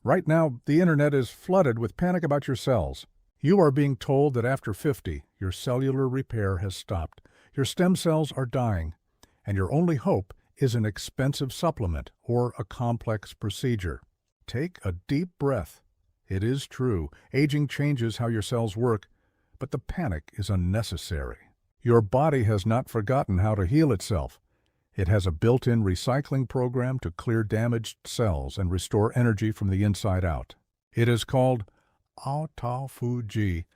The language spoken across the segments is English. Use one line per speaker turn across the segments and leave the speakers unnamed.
Right now, the internet is flooded with panic about your cells. You are being told that after 50, your cellular repair has stopped, your stem cells are dying, and your only hope is an expensive supplement or a complex procedure. Take a deep breath. It is true, aging changes how your cells work, but the panic is unnecessary. Your body has not forgotten how to heal itself. It has a built-in recycling program to clear damaged cells and restore energy from the inside out. It is called Autophagy,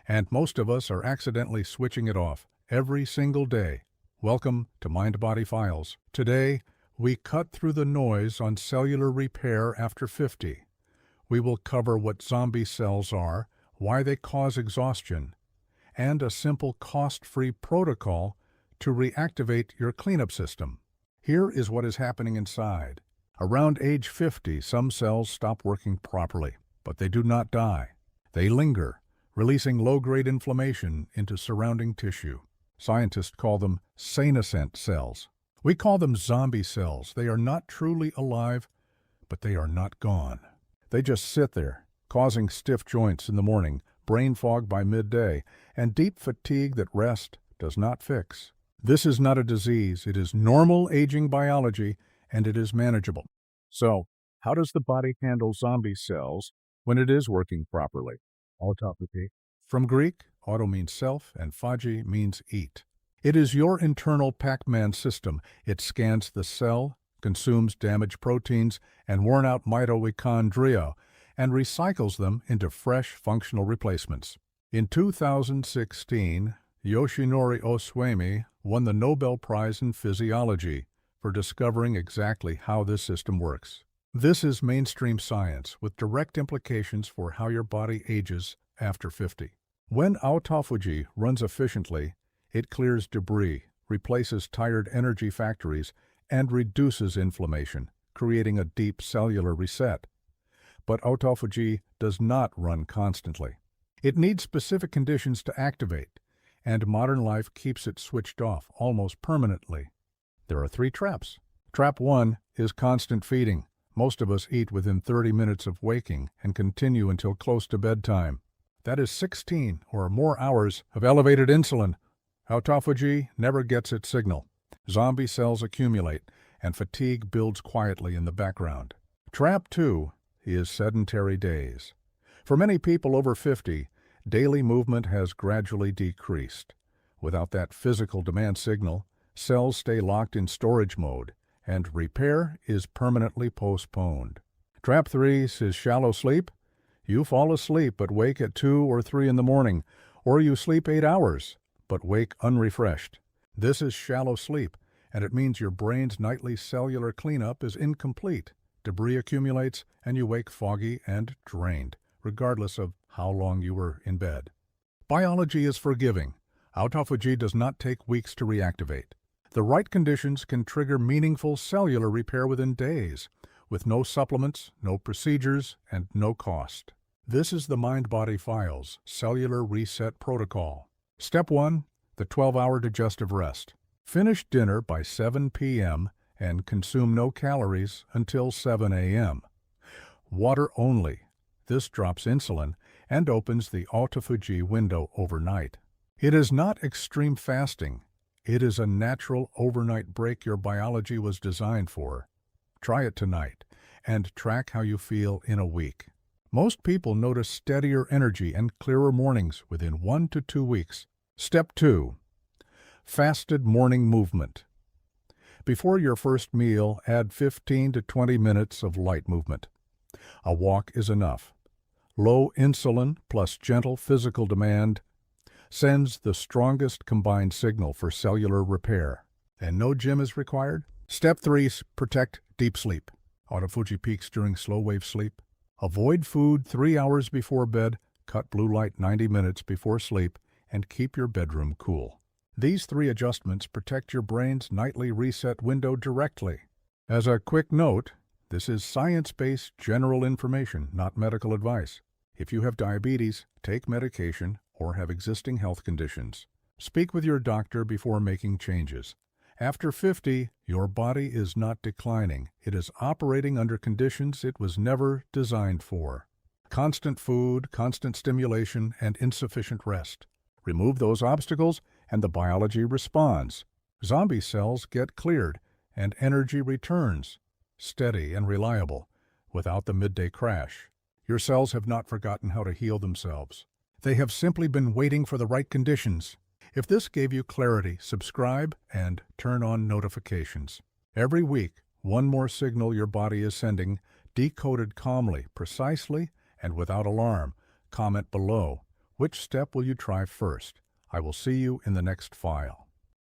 and most of us are accidentally switching it off every single day. Welcome to Mind Body Files. Today, we cut through the noise on cellular repair after 50. We will cover what zombie cells are, why they cause exhaustion, and a simple cost-free protocol to reactivate your cleanup system. Here is what is happening inside. Around age 50, some cells stop working properly, but they do not die. They linger, releasing low-grade inflammation into surrounding tissue. Scientists call them senescent cells. We call them zombie cells. They are not truly alive, but they are not gone. They just sit there, causing stiff joints in the morning, brain fog by midday, and deep fatigue that rest does not fix. This is not a disease. It is normal aging biology, and it is manageable. So, how does the body handle zombie cells when it is working properly? Autophagy. From Greek, auto means self, and phagy means eat. It is your internal Pac-Man system. It scans the cell, consumes damaged proteins and worn-out mitochondria, and recycles them into fresh, functional replacements. In 2016, Yoshinori Osuemi won the Nobel Prize in Physiology for discovering exactly how this system works. This is mainstream science with direct implications for how your body ages after 50. When autophagy runs efficiently, it clears debris, replaces tired energy factories, and reduces inflammation, creating a deep cellular reset. But autophagy does not run constantly. It needs specific conditions to activate, and modern life keeps it switched off almost permanently. There are 3 traps. Trap 1 is constant feeding. Most of us eat within 30 minutes of waking and continue until close to bedtime. That is 16 or more hours of elevated insulin. Autophagy never gets its signal. Zombie cells accumulate, and fatigue builds quietly in the background. Trap 2 is sedentary days. For many people over 50, daily movement has gradually decreased. Without that physical demand signal, cells stay locked in storage mode, and repair is permanently postponed. Trap 3 is shallow sleep. You fall asleep but wake at 2 or 3 in the morning, or you sleep 8 hours but wake unrefreshed. This is shallow sleep, and it means your brain's nightly cellular cleanup is incomplete. Debris accumulates, and you wake foggy and drained, regardless of how long you were in bed. Biology is forgiving. Autophagy does not take weeks to reactivate. The right conditions can trigger meaningful cellular repair within days, with no supplements, no procedures, and no cost. This is the Mind Body Files Cellular Reset Protocol. Step 1. The 12-hour digestive rest. Finish dinner by 7 p.m. and consume no calories until 7 a.m. Water only. This drops insulin and opens the autophagy window overnight. It is not extreme fasting. It is a natural overnight break your biology was designed for. Try it tonight and track how you feel in a week. Most people notice steadier energy and clearer mornings within 1 to 2 weeks. Step 2. Fasted morning movement. Before your first meal, add 15 to 20 minutes of light movement. A walk is enough. Low insulin plus gentle physical demand sends the strongest combined signal for cellular repair. And no gym is required. Step 3. Protect deep sleep. Autophagy peaks during slow-wave sleep. Avoid food 3 hours before bed, cut blue light 90 minutes before sleep, and keep your bedroom cool. These 3 adjustments protect your brain's nightly reset window directly. As a quick note, this is science-based general information, not medical advice. If you have diabetes, take medication, or have existing health conditions, speak with your doctor before making changes. After 50, your body is not declining. It is operating under conditions it was never designed for. Constant food, constant stimulation, and insufficient rest. Remove those obstacles, and the biology responds. Zombie cells get cleared, and energy returns, steady and reliable, without the midday crash. Your cells have not forgotten how to heal themselves. They have simply been waiting for the right conditions. If this gave you clarity, subscribe and turn on notifications. Every week, one more signal your body is sending, decoded calmly, precisely, and without alarm. Comment below. Which step will you try first? I will see you in the next file.